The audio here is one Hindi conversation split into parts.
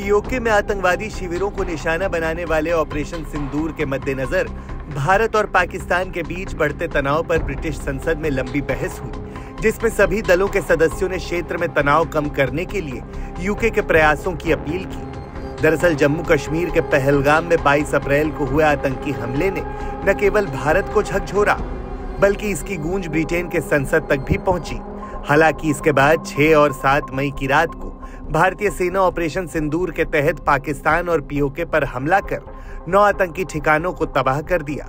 पीओके में आतंकवादी शिविरों को निशाना बनाने वाले ऑपरेशन सिंदूर के मद्देनजर भारत और पाकिस्तान के बीच बढ़ते तनाव पर ब्रिटिश संसद में लंबी बहस हुई, जिसमें सभी दलों के सदस्यों ने क्षेत्र में तनाव कम करने के लिए यूके के प्रयासों की अपील की। दरअसल जम्मू कश्मीर के पहलगाम में 22 अप्रैल को हुए आतंकी हमले ने न केवल भारत को झकझोरा, बल्कि इसकी गूंज ब्रिटेन के संसद तक भी पहुंची। हालांकि इसके बाद 6 और 7 मई की रात को भारतीय सेना ऑपरेशन सिंदूर के तहत पाकिस्तान और पीओके पर हमला कर 9 आतंकी ठिकानों को तबाह कर दिया।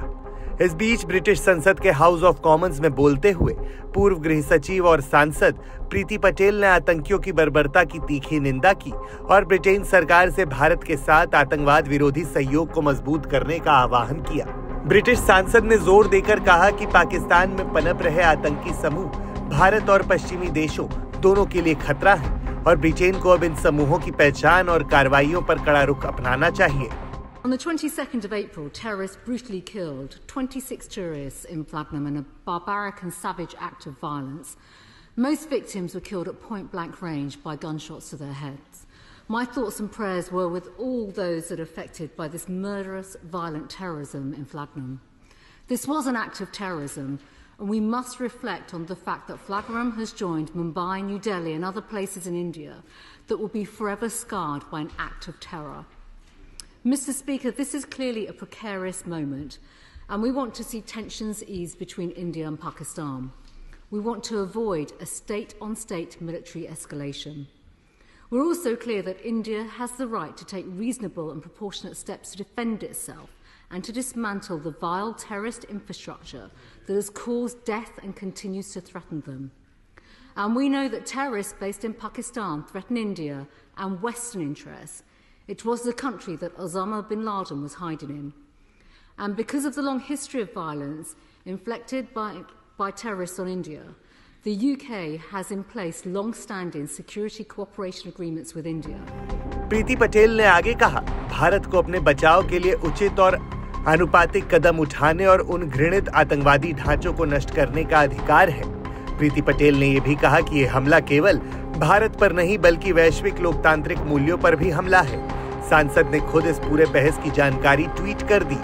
इस बीच ब्रिटिश संसद के हाउस ऑफ कॉमन्स में बोलते हुए पूर्व गृह सचिव और सांसद प्रीति पटेल ने आतंकियों की बर्बरता की तीखी निंदा की और ब्रिटेन सरकार से भारत के साथ आतंकवाद विरोधी सहयोग को मजबूत करने का आह्वान किया। ब्रिटिश सांसद ने जोर देकर कहा कि पाकिस्तान में पनप रहे आतंकी समूह भारत और पश्चिमी देशों दोनों के लिए खतरा है और ब्रिटेन को अब इन समूहों की पहचान और कार्रवाइयों पर कड़ा रुख अपनाना चाहिए। On the 22nd of April, terrorists brutally killed 26 tourists in Flagnum in a barbaric and savage act of violence. Most victims were killed at point-blank range by gunshots to their heads. My thoughts and prayers were with all those that are affected by this murderous, violent terrorism in Flagnum. This was an act of terrorism, and we must reflect on the fact that Flagnum has joined Mumbai, New Delhi and other places in India that will be forever scarred by an act of terror. Mr. Speaker, this is clearly a precarious moment, and we want to see tensions ease between India and Pakistan. We want to avoid a state-on-state military escalation. We're also clear that India has the right to take reasonable and proportionate steps to defend itself and to dismantle the vile terrorist infrastructure that has caused death and continues to threaten them. And we know that terrorists based in Pakistan threaten India and Western interests. It was the country that Osama bin Laden was hiding in. And because of the long history of violence inflicted by terrorists on India, the UK has in place long-standing security cooperation agreements with India. प्रीति पटेल ने आगे कहा, भारत को अपने बचाव के लिए उचित और अनुपातिक कदम उठाने और उन घृणित आतंकवादी ढांचों को नष्ट करने का अधिकार है। प्रीति पटेल ने यह भी कहा कि यह हमला केवल भारत पर नहीं बल्कि वैश्विक लोकतांत्रिक मूल्यों पर भी हमला है। सांसद ने खुद इस पूरे बहस की जानकारी ट्वीट कर दी।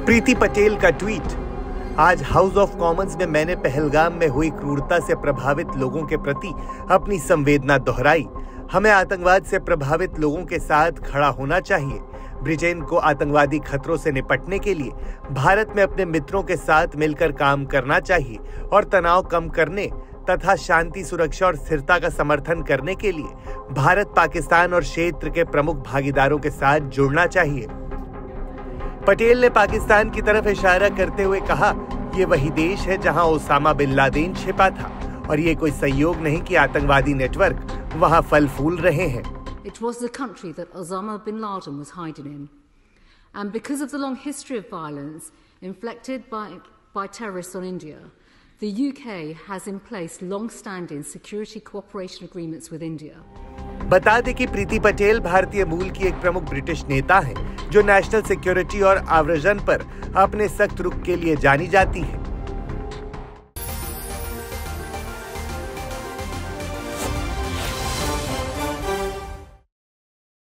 प्रीति पटेल का ट्वीट, आज हाउस ऑफ कॉमन्स में मैंने पहलगाम में हुई क्रूरता से प्रभावित लोगों के प्रति अपनी संवेदना दोहराई। हमें आतंकवाद से प्रभावित लोगों के साथ खड़ा होना चाहिए। ब्रिटेन को आतंकवादी खतरों से निपटने के लिए भारत में अपने मित्रों के साथ मिलकर काम करना चाहिए और तनाव कम करने तथा शांति, सुरक्षा और स्थिरता का समर्थन करने के लिए भारत, पाकिस्तान और क्षेत्र के प्रमुख भागीदारों के साथ जुड़ना चाहिए। पटेल ने पाकिस्तान की तरफ इशारा करते हुए कहा, ये वही देश है जहां ओसामा बिन लादेन छिपा था और ये कोई संयोग नहीं कि आतंकवादी नेटवर्क वहां फल फूल रहे हैं। It was the country that Osama bin Laden was hiding in. And because of the long history of violence inflicted by terrorists on India, the UK has in place long-standing security cooperation agreements with India. बता दें कि प्रीति पटेल भारतीय मूल की एक प्रमुख ब्रिटिश नेता हैं, जो नेशनल सिक्योरिटी और आव्रजन पर अपने सख्त रुख के लिए जानी जाती हैं।